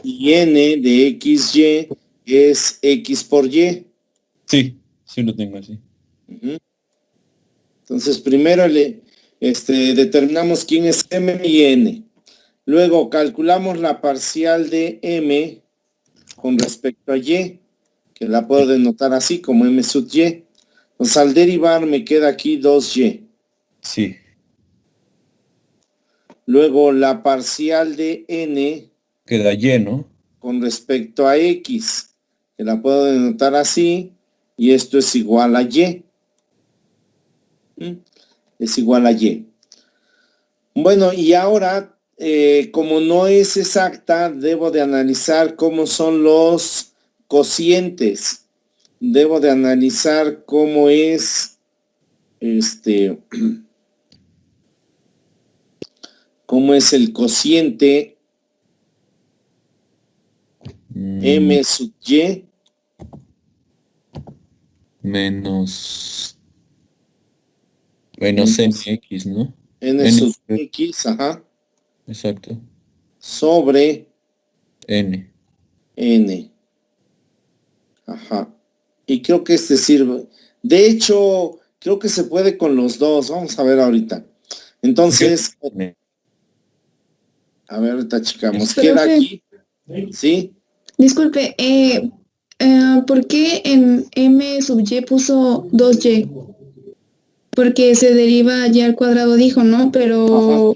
Y n de xy es x por y. Sí, sí lo tengo así. Entonces, primero determinamos quién es m y n. Luego calculamos la parcial de m con respecto a y, que la puedo denotar así como m sub y. Entonces, al derivar me queda aquí 2y. Sí. Luego la parcial de n Queda y, ¿no? con respecto a x, que la puedo denotar así, y esto es igual a y. Es igual a y. Bueno, y ahora, como no es exacta, debo de analizar cómo son los cocientes. Debo de analizar cómo es cómo es el cociente m sub y menos nx, ¿no? n sub x, ajá. Exacto. Sobre n. Ajá. Y creo que este sirve. De hecho, creo que se puede con los dos. Vamos a ver ahorita. Entonces, a ver, ahorita checamos. Queda aquí. ¿Sí? Disculpe, ¿por qué en m sub y puso 2y? Porque se deriva y al cuadrado, dijo, ¿no? Pero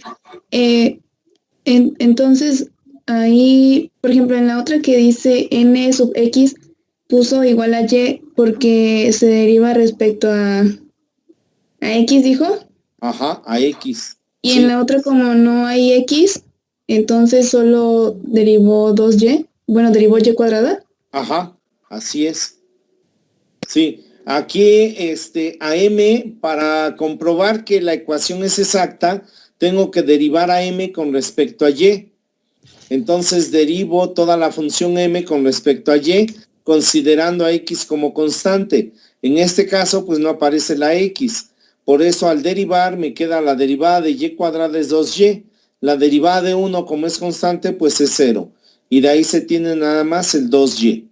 entonces ahí, por ejemplo, en la otra que dice n sub x, puso igual a y porque se deriva respecto a x, dijo. Ajá, a x. Y sí. En la otra, como no hay x, entonces solo derivó 2y. Bueno, derivó y cuadrada. Ajá, así es. Sí, aquí a m, para comprobar que la ecuación es exacta, tengo que derivar a m con respecto a y. Entonces derivo toda la función m con respecto a y, considerando a x como constante. En este caso, pues no aparece la x. Por eso al derivar me queda la derivada de y cuadrada es 2y. La derivada de 1 como es constante, pues es 0. Y de ahí se tiene nada más el 2y.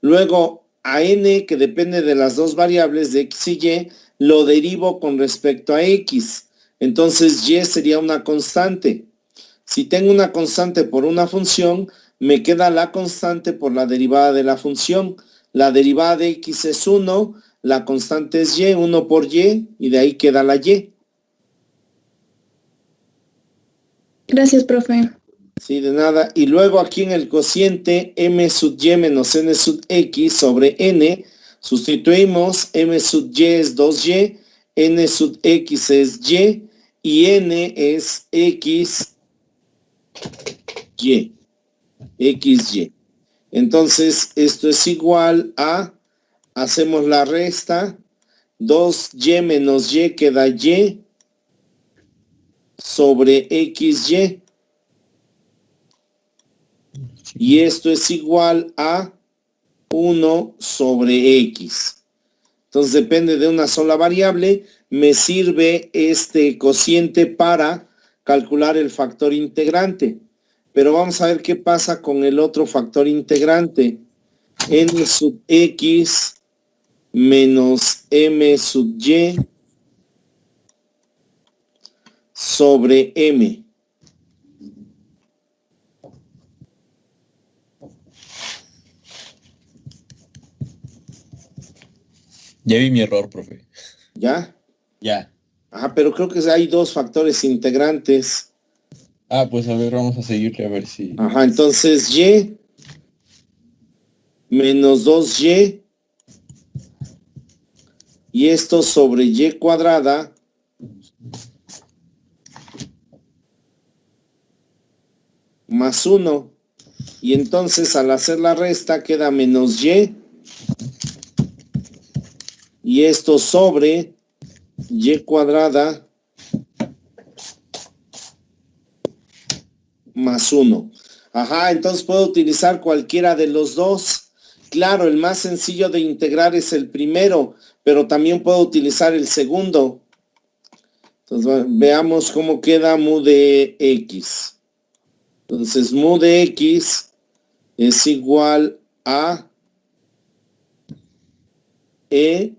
Luego a n, que depende de las dos variables de x y y, lo derivo con respecto a x. Entonces y sería una constante. Si tengo una constante por una función, me queda la constante por la derivada de la función. La derivada de x es 1, la constante es y, 1 por y, y de ahí queda la y. Gracias, profe. Sí, de nada. Y luego aquí en el cociente m sub y menos n sub x sobre n, sustituimos m sub y es 2y, n sub x es y n es x, xy. Entonces, esto es igual a, hacemos la resta, 2y menos y queda y sobre xy. Y esto es igual a 1 sobre x. Entonces, depende de una sola variable. Me sirve este cociente para calcular el factor integrante. Pero vamos a ver qué pasa con el otro factor integrante. N sub x menos m sub y sobre m. Ya vi mi error, profe. ¿Ya? Ya. Ajá, pero creo que hay dos factores integrantes. Ah, pues a ver, vamos a seguirle a ver si... Ajá, entonces y menos 2y y esto sobre y cuadrada más 1. Y entonces al hacer la resta queda menos y esto sobre y cuadrada más 1. Ajá, entonces puedo utilizar cualquiera de los dos. Claro, el más sencillo de integrar es el primero, pero también puedo utilizar el segundo. Entonces veamos cómo queda mu de x. Entonces mu de x es igual a e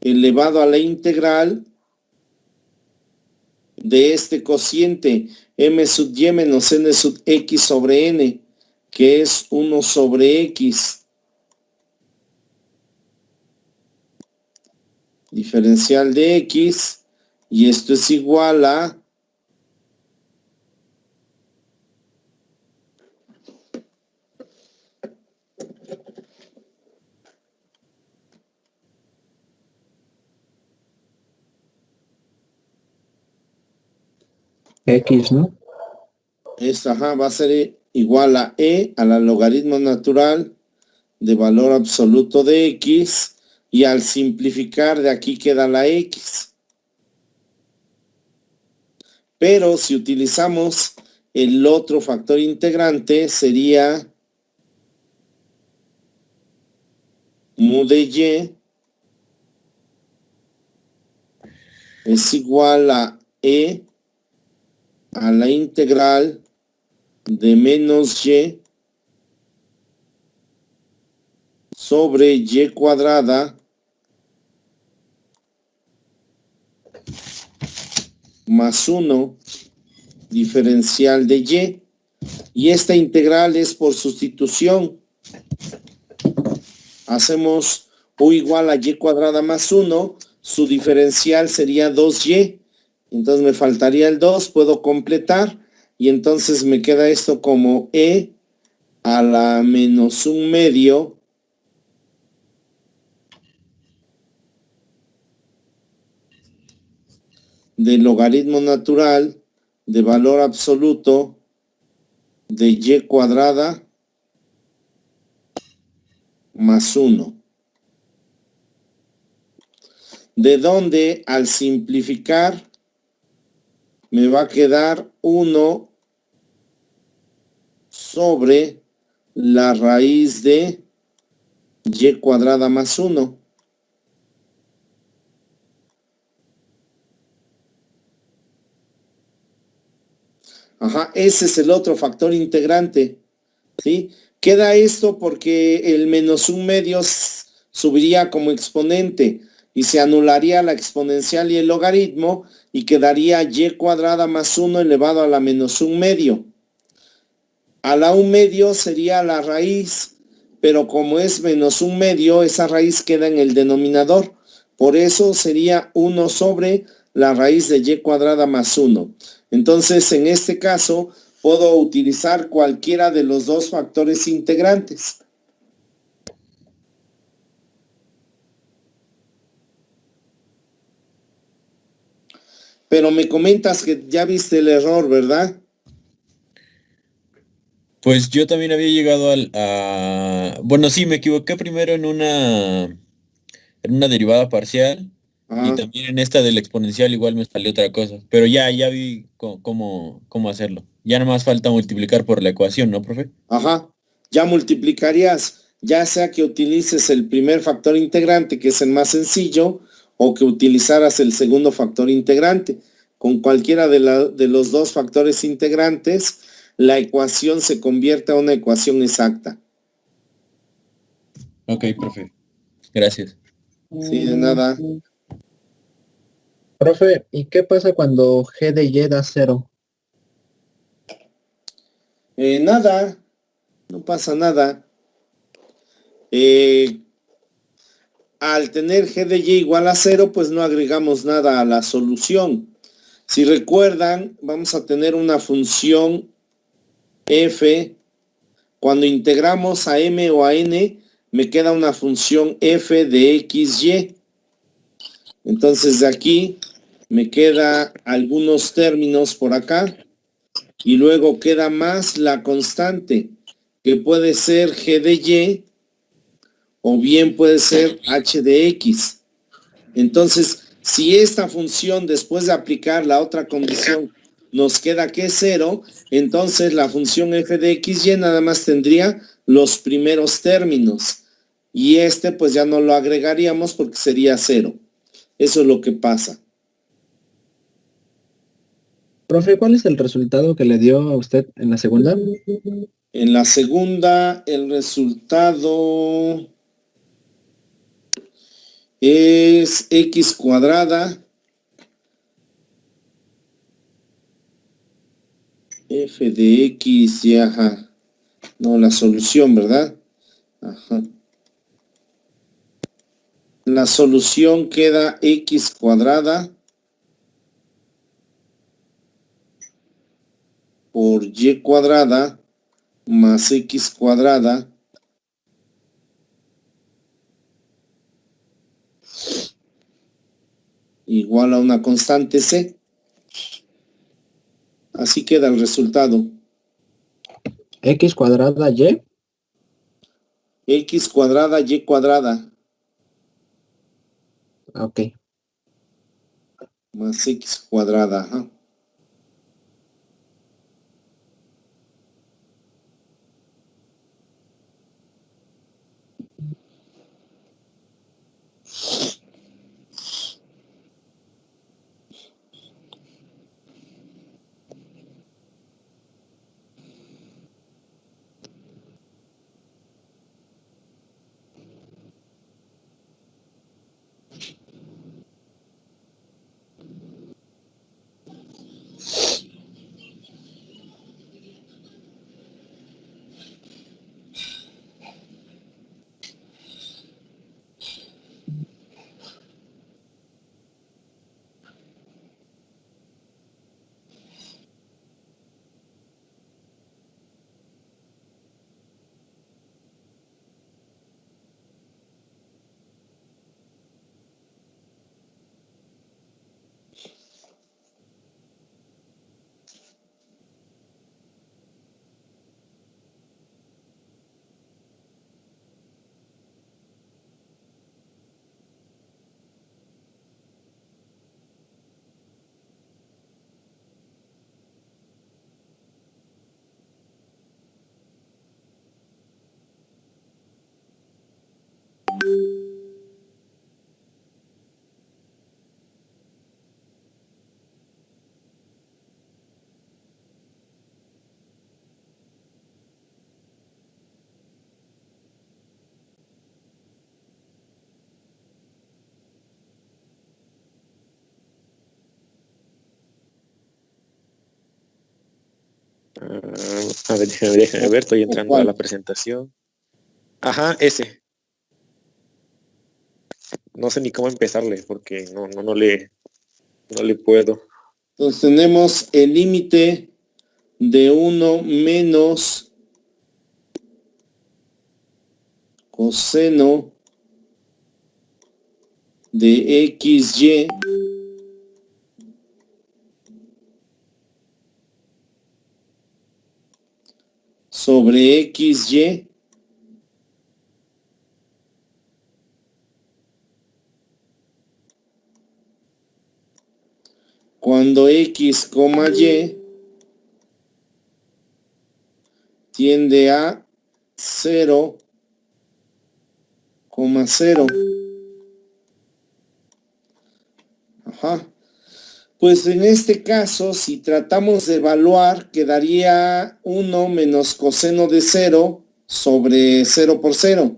elevado a la integral de este cociente m sub y menos n sub x sobre n, que es 1 sobre x. Diferencial de x, y esto es igual a X, ¿no? esta, va a ser igual a e a la logaritmo natural de valor absoluto de x, y al simplificar de aquí queda la x. Pero si utilizamos el otro factor integrante, sería mu de y es igual a e a la integral de menos y sobre y cuadrada más 1 diferencial de y. Y esta integral es por sustitución. Hacemos u igual a y cuadrada más 1, su diferencial sería 2y. Entonces me faltaría el 2, puedo completar, y entonces me queda esto como e a la menos 1 medio del logaritmo natural de valor absoluto de y cuadrada más 1. De donde al simplificar me va a quedar 1 sobre la raíz de y cuadrada más 1. Ese es el otro factor integrante, ¿sí? Queda esto porque el menos 1 medio subiría como exponente y se anularía la exponencial y el logaritmo, y quedaría y cuadrada más 1 elevado a la menos 1 medio. A la 1 medio sería la raíz, pero como es menos 1 medio, esa raíz queda en el denominador. Por eso sería 1 sobre la raíz de y cuadrada más 1. Entonces, en este caso, puedo utilizar cualquiera de los dos factores integrantes. Pero me comentas que ya viste el error, ¿verdad? Pues yo también había llegado bueno, sí, me equivoqué primero en una derivada parcial, y también en esta del exponencial igual me salió otra cosa. Pero ya vi cómo hacerlo. Ya nada más falta multiplicar por la ecuación, ¿no, profe? Ya multiplicarías, ya sea que utilices el primer factor integrante, que es el más sencillo, o que utilizaras el segundo factor integrante. Con cualquiera de los dos factores integrantes, la ecuación se convierte a una ecuación exacta. Ok, profe. Gracias. Sí, de nada. Profe, ¿y qué pasa cuando g de y da 0? Nada, no pasa nada. Al tener g de y igual a 0, pues no agregamos nada a la solución. Si recuerdan, vamos a tener una función f. Cuando integramos a m o a n, me queda una función f de xy. Entonces de aquí me queda algunos términos por acá, y luego queda más la constante, que puede ser g de y o bien puede ser h de x. Entonces, si esta función, después de aplicar la otra condición, nos queda que es 0, entonces la función f de xy nada más tendría los primeros términos, y este pues ya no lo agregaríamos porque sería 0. Eso es lo que pasa. Profe, ¿cuál es el resultado que le dio a usted en la segunda? En la segunda, el resultado es x cuadrada f de x y ajá. No, la solución, ¿verdad? Ajá. La solución queda x cuadrada por y cuadrada más x cuadrada igual a una constante c. Así queda el resultado. X cuadrada Y. X cuadrada y cuadrada Ok. más x cuadrada. Ajá. A ver, déjame ver, estoy entrando a la presentación. Ajá, ese. No sé ni cómo empezarle porque no le puedo. Entonces tenemos el límite de 1 menos coseno de xy sobre xy cuando x, y tiende a 0,0. Ajá. Pues en este caso, si tratamos de evaluar, quedaría 1 menos coseno de 0 sobre 0 por 0.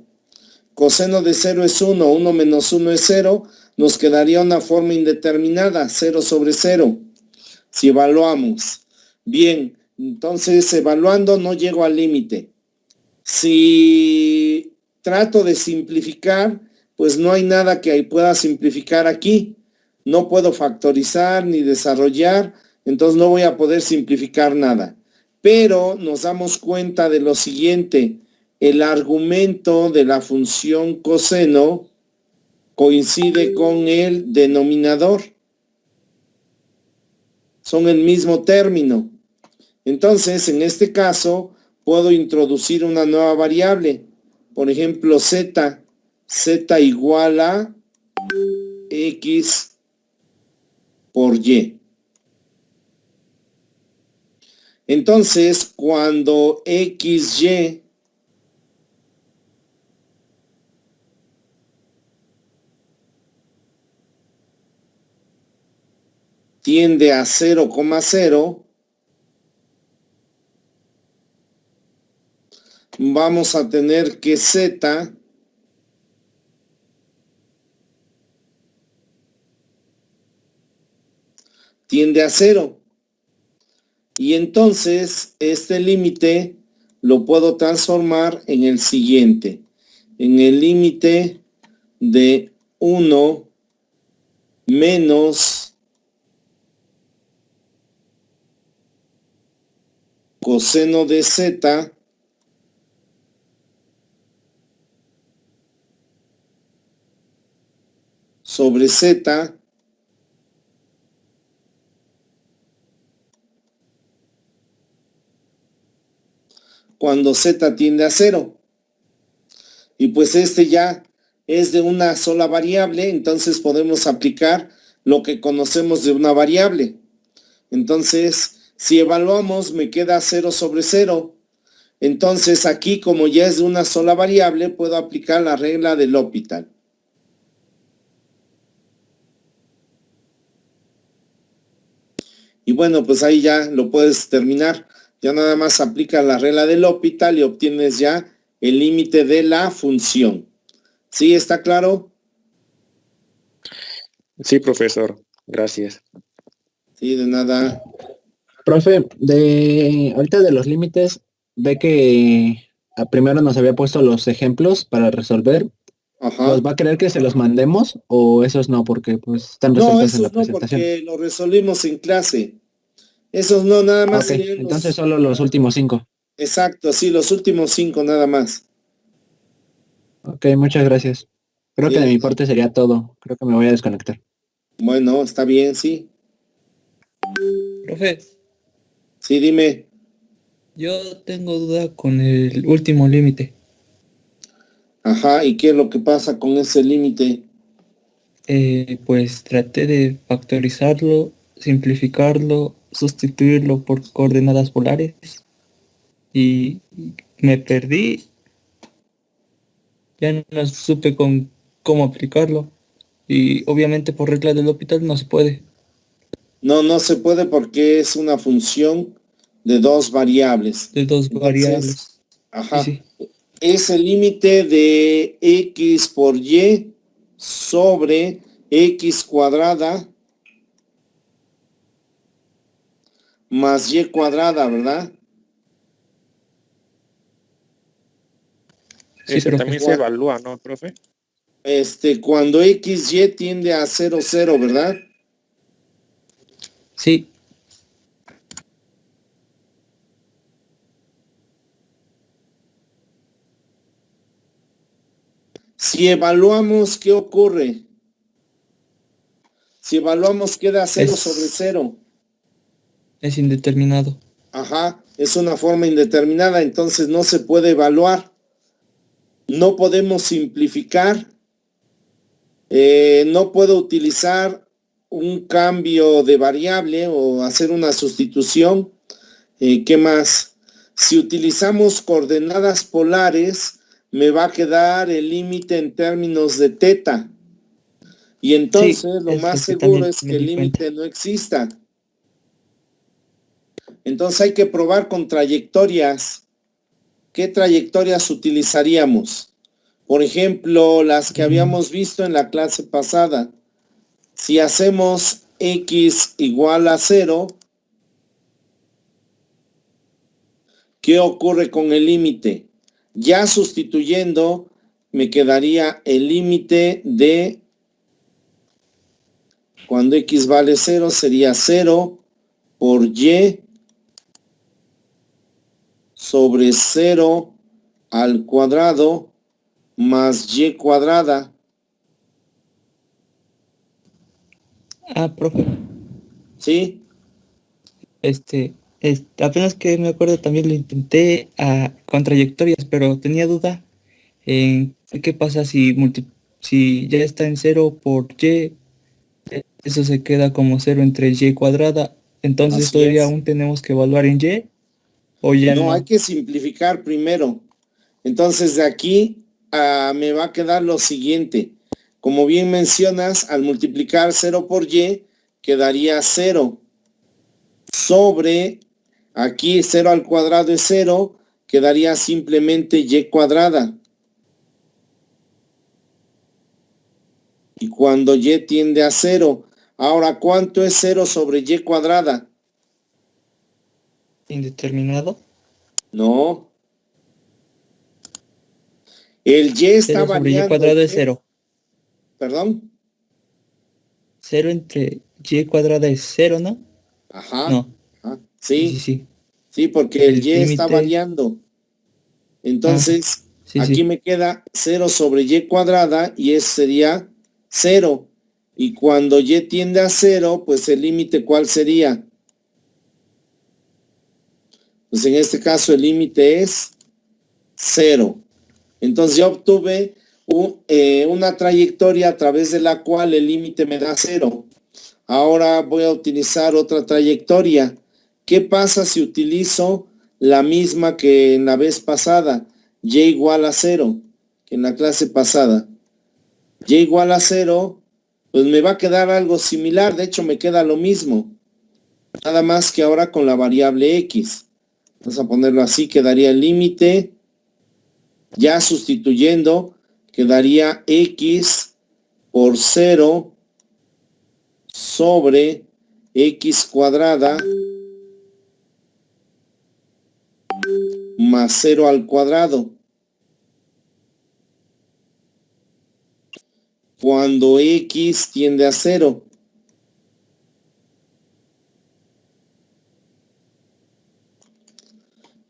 Coseno de 0 es 1, 1 menos 1 es 0, nos quedaría una forma indeterminada, 0 sobre 0, si evaluamos. Bien, entonces evaluando no llego al límite. Si trato de simplificar, pues no hay nada que pueda simplificar aquí. No puedo factorizar ni desarrollar, entonces no voy a poder simplificar nada. Pero nos damos cuenta de lo siguiente, el argumento de la función coseno coincide con el denominador. Son el mismo término. Entonces, en este caso, puedo introducir una nueva variable. Por ejemplo, z igual a x por y. Entonces, cuando xy tiende a 0,0, vamos a tener que Z tiende a 0. Y entonces este límite lo puedo transformar en el siguiente. En el límite de 1 menos coseno de Z sobre Z cuando Z tiende a 0. Y pues este ya es de una sola variable, entonces podemos aplicar lo que conocemos de una variable. Entonces, si evaluamos, me queda 0 sobre 0. Entonces, aquí, como ya es de una sola variable, puedo aplicar la regla del L'Hopital. Y bueno, pues ahí ya lo puedes terminar. Ya nada más aplica la regla del L'Hopital y obtienes ya el límite de la función. ¿Sí? ¿Está claro? Sí, profesor. Gracias. Sí, de nada. Profe, ahorita de los límites, ve que primero nos había puesto los ejemplos para resolver. Ajá. ¿Nos va a querer que se los mandemos o esos no? Porque pues están No, resueltos en la esos no, presentación. porque lo resolvimos en clase. Esos no, nada más Ok, serían entonces solo los últimos 5. Exacto, sí, los últimos 5 nada más. Ok, muchas gracias. Creo Sí, que de mi parte sería todo. Creo que me voy a desconectar. bueno, está bien, sí. Profe, Sí, dime. yo tengo duda con el último límite. Ajá, ¿y qué es lo que pasa con ese límite? Pues traté de factorizarlo, simplificarlo, sustituirlo por coordenadas polares y me perdí. Ya no supe cómo aplicarlo y obviamente por regla del L'Hopital no se puede. No, no se puede porque es una función de dos variables. De dos Entonces, variables. ajá, Sí, es el límite de x por y sobre x cuadrada más y cuadrada, ¿verdad? sí, Ese profe. también se evalúa, ¿no, profe? Cuando x, y tiende a 0, 0, ¿verdad? Sí, Si evaluamos, ¿qué ocurre? Si evaluamos, queda 0 sobre 0. es indeterminado. Ajá, es una forma indeterminada, entonces no se puede evaluar. No podemos simplificar. No puedo utilizar un cambio de variable o hacer una sustitución. ¿Qué más? Si utilizamos coordenadas polares, me va a quedar el límite en términos de teta. Y entonces Sí, lo es más lo que seguro también es me que el di cuenta. límite no exista. Entonces hay que probar con trayectorias. ¿Qué trayectorias utilizaríamos? Por ejemplo, las que habíamos visto en la clase pasada. Si hacemos x igual a 0, ¿qué ocurre con el límite? Ya sustituyendo, me quedaría el límite de cuando x vale 0, sería 0 por y sobre 0 al cuadrado más y cuadrada. Profe, ¿Sí? apenas que me acuerdo también lo intenté con trayectorias, pero tenía duda en qué pasa si ya está en 0 por y, eso se queda como 0 entre y cuadrada, entonces Así todavía es. aún tenemos que evaluar en y o ya No, hay no. que simplificar primero. Entonces de aquí me va a quedar lo siguiente. Como bien mencionas, al multiplicar 0 por y, quedaría 0 sobre, aquí 0 al cuadrado es 0, quedaría simplemente y cuadrada. Y cuando y tiende a 0, ahora, ¿cuánto es 0 sobre y cuadrada? Indeterminado. No. El y está 0 sobre y variando. cuadrado es 0. ¿Perdón? 0 entre y cuadrada es 0, ¿no? Ajá. No. Ajá. Sí, Sí, sí. sí, porque el y está límite. variando. Entonces, Sí, aquí sí. me queda 0 sobre y cuadrada y ese sería 0. Y cuando y tiende a 0, pues el límite, ¿cuál sería? Pues en este caso el límite es 0. Entonces yo obtuve una trayectoria a través de la cual el límite me da 0. Ahora voy a utilizar otra trayectoria. ¿Qué pasa si utilizo la misma que en la vez pasada? Y igual a 0, que en la clase pasada. Y igual a 0, pues me va a quedar algo similar. De hecho, me queda lo mismo. Nada más que ahora con la variable x. Vamos a ponerlo así, quedaría el límite. Ya sustituyendo, quedaría x por 0 sobre x cuadrada más 0 al cuadrado. Cuando x tiende a 0.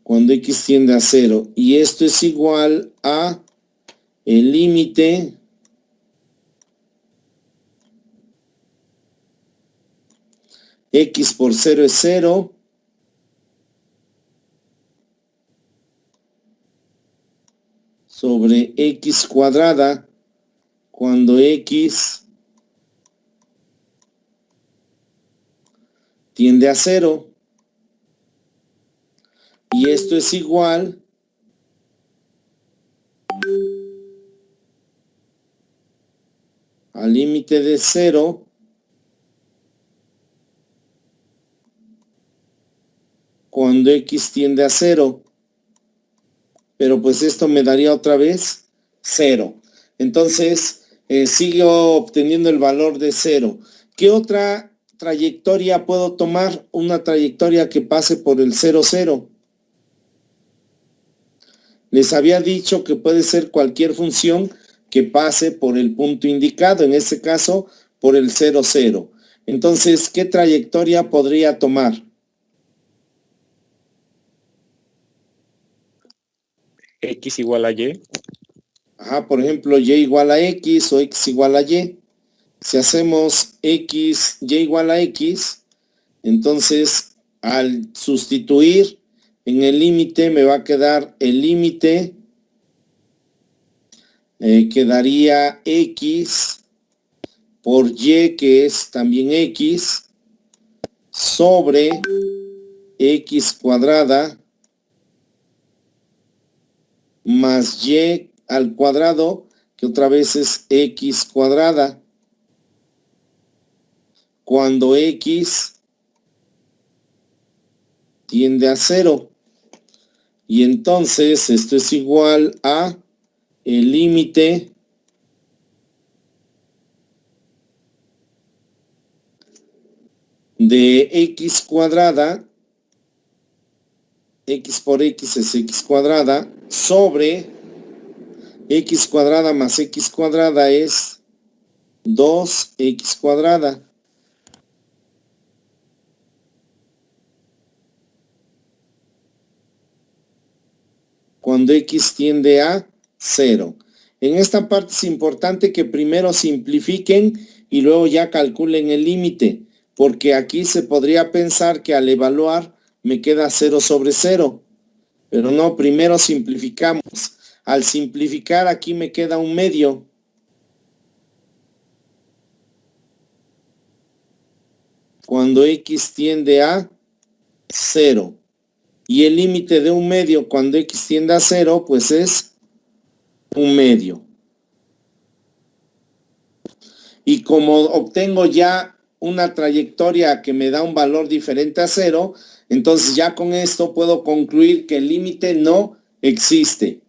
Cuando x tiende a 0. Y esto es igual a el límite x por 0 es 0. Sobre x cuadrada cuando x tiende a 0. Y esto es igual al límite de 0 cuando x tiende a 0. Pero pues esto me daría otra vez 0. Entonces, sigo obteniendo el valor de 0. ¿Qué otra trayectoria puedo tomar? Una trayectoria que pase por el 0, 0. Les había dicho que puede ser cualquier función que pase por el punto indicado, en este caso, por el 0, 0. Entonces, ¿qué trayectoria podría tomar? X igual a Y. Ajá, por ejemplo, y igual a x o x igual a y. Si hacemos x, y igual a x, entonces al sustituir en el límite me va a quedar el límite, quedaría x por y, que es también x, sobre x cuadrada más y al cuadrado, que otra vez es x cuadrada. Cuando x tiende a 0. Y entonces esto es igual a el límite de x cuadrada, x por x es x cuadrada, sobre x cuadrada más x cuadrada es 2x cuadrada. Cuando x tiende a 0. En esta parte es importante que primero simplifiquen y luego ya calculen el límite, porque aquí se podría pensar que al evaluar me queda 0 sobre 0, pero no, primero simplificamos. Al simplificar aquí me queda un medio. Cuando x tiende a 0. Y el límite de un medio cuando x tiende a 0, pues es un medio. Y como obtengo ya una trayectoria que me da un valor diferente a 0, entonces ya con esto puedo concluir que el límite no existe.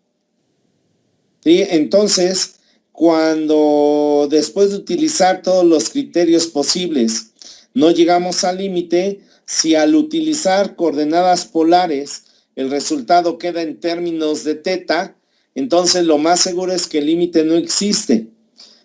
¿Sí? Entonces, cuando después de utilizar todos los criterios posibles no llegamos al límite, si al utilizar coordenadas polares el resultado queda en términos de teta, entonces lo más seguro es que el límite no existe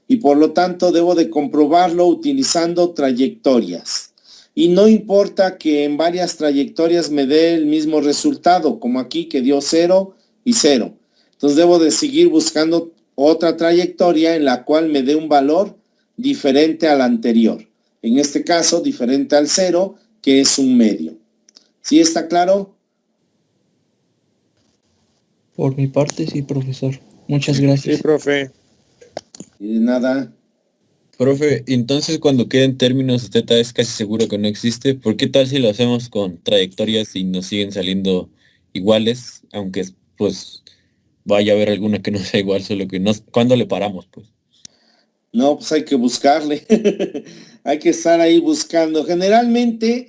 y por lo tanto debo de comprobarlo utilizando trayectorias. Y no importa que en varias trayectorias me dé el mismo resultado, como aquí que dio 0 y 0. Entonces debo de seguir buscando otra trayectoria en la cual me dé un valor diferente al anterior. En este caso, diferente al 0, que es un medio. ¿Sí está claro? Por mi parte, sí, profesor. Muchas gracias. Sí, profe. Y de nada. Profe, entonces cuando queden términos de teta es casi seguro que no existe. ¿Por qué tal si lo hacemos con trayectorias y nos siguen saliendo iguales? Aunque pues vaya a haber alguna que no sea igual, solo que no. ¿Cuándo le paramos, pues? No, pues hay que buscarle. Hay que estar ahí buscando. Generalmente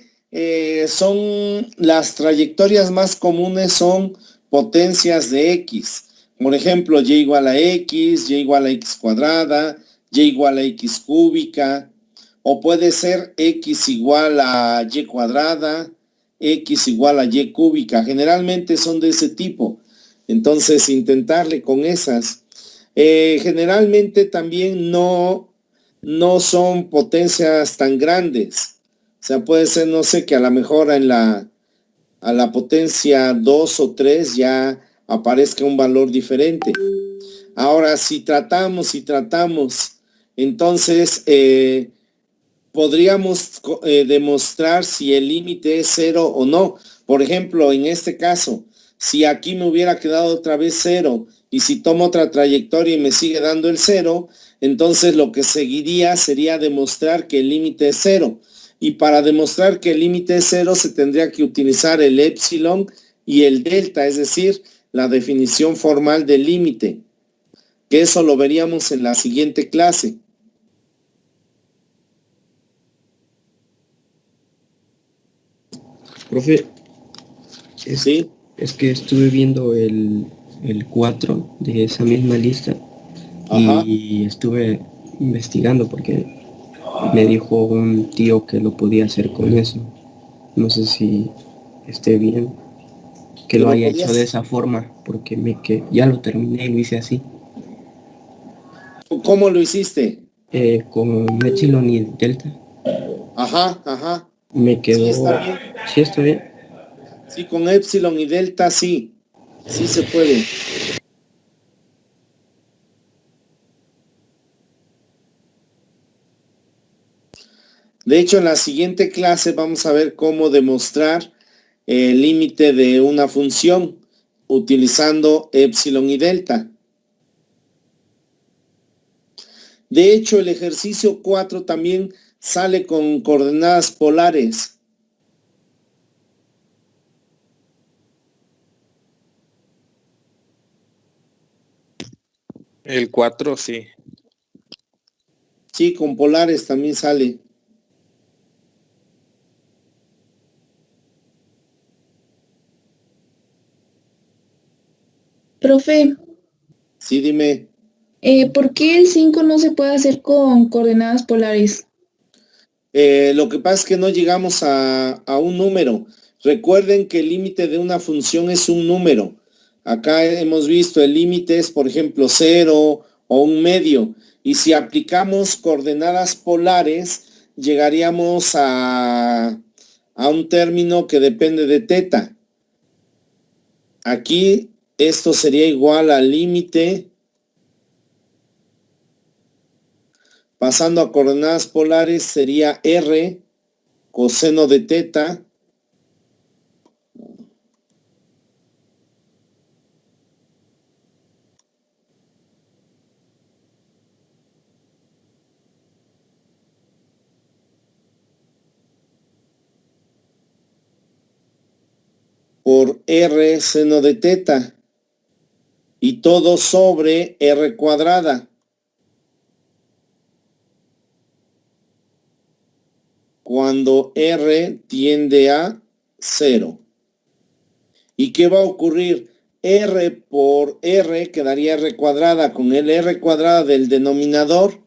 son las trayectorias más comunes son potencias de X. Por ejemplo, y igual a X, y igual a X cuadrada, y igual a X cúbica, o puede ser X igual a Y cuadrada, X igual a Y cúbica. Generalmente son de ese tipo. Entonces, intentarle con esas. Generalmente también no son potencias tan grandes. O sea, puede ser, no sé, que a lo mejor a la potencia 2 o 3 ya aparezca un valor diferente. Ahora, si tratamos, entonces podríamos demostrar si el límite es 0 o no. Por ejemplo, en este caso, si aquí me hubiera quedado otra vez 0 y si tomo otra trayectoria y me sigue dando el 0, entonces lo que seguiría sería demostrar que el límite es 0. Y para demostrar que el límite es 0 se tendría que utilizar el epsilon y el delta, es decir, la definición formal del límite, que eso lo veríamos en la siguiente clase. Profe, ¿Sí? es que estuve viendo el 4 de esa misma lista. Ajá. Y estuve investigando porque me dijo un tío que lo podía hacer con eso. No sé si esté bien que ¿Que lo lo haya hecho de podías? esa forma, porque que ya lo terminé y lo hice así, ¿Cómo lo hiciste? con Epsilon y Delta. Ajá, ajá. Me Sí, quedó, está bien. sí está bien. Sí, con epsilon y delta sí. Sí se puede. De hecho, en la siguiente clase vamos a ver cómo demostrar el límite de una función utilizando epsilon y delta. De hecho, el ejercicio 4 también sale con coordenadas polares. El 4 sí. Sí, con polares también sale. Profe, Sí, dime. ¿por qué el 5 no se puede hacer con coordenadas polares? Lo que pasa es que no llegamos a un número. Recuerden que el límite de una función es un número. Acá hemos visto el límite es, por ejemplo, 0 o un medio. Y si aplicamos coordenadas polares, llegaríamos a un término que depende de teta. Aquí esto sería igual al límite. Pasando a coordenadas polares sería r coseno de teta por r seno de teta y todo sobre r cuadrada. cuando R tiende a 0. ¿Y qué va a ocurrir? R por R quedaría R cuadrada con el R cuadrada del denominador.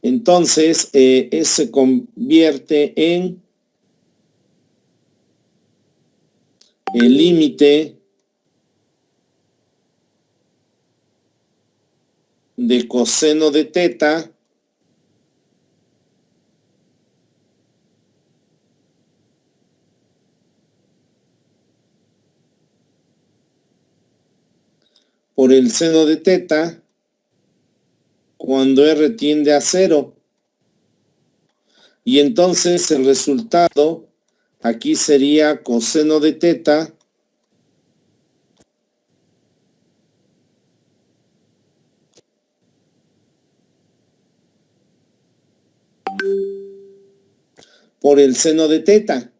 Entonces, se convierte en el límite de coseno de teta por el seno de teta cuando R tiende a 0. Y entonces el resultado aquí sería coseno de teta por el seno de teta.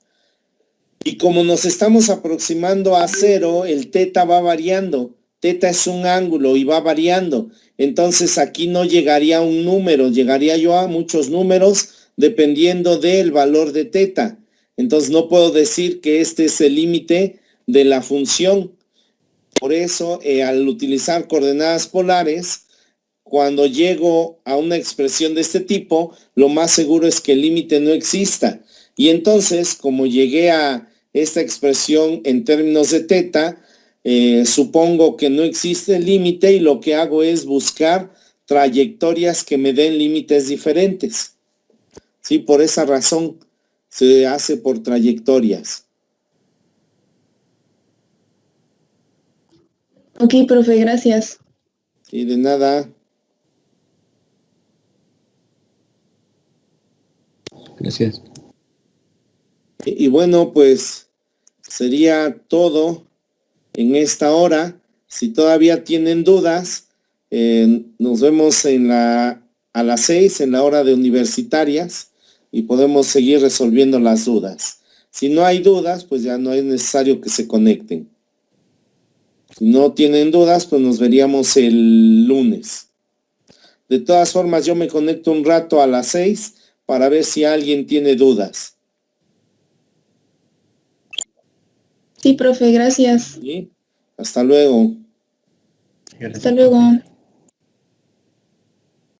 Y como nos estamos aproximando a 0, el teta va variando. Teta es un ángulo y va variando. Entonces aquí no llegaría a un número, llegaría yo a muchos números dependiendo del valor de teta. Entonces no puedo decir que este es el límite de la función. Por eso, al utilizar coordenadas polares, cuando llego a una expresión de este tipo, lo más seguro es que el límite no exista. Y entonces, como llegué a esta expresión en términos de teta, supongo que no existe el límite y lo que hago es buscar trayectorias que me den límites diferentes. Sí, por esa razón se hace por trayectorias. Ok, profe, gracias. Sí, de nada. Gracias. Y bueno, pues sería todo en esta hora. Si todavía tienen dudas, nos vemos a las 6 en la hora de universitarias y podemos seguir resolviendo las dudas. Si no hay dudas, pues ya no es necesario que se conecten. Si no tienen dudas, pues nos veríamos el lunes. De todas formas, yo me conecto un rato a las 6 para ver si alguien tiene dudas. Sí, profe, gracias. ¿Sí? Hasta luego. Hasta luego.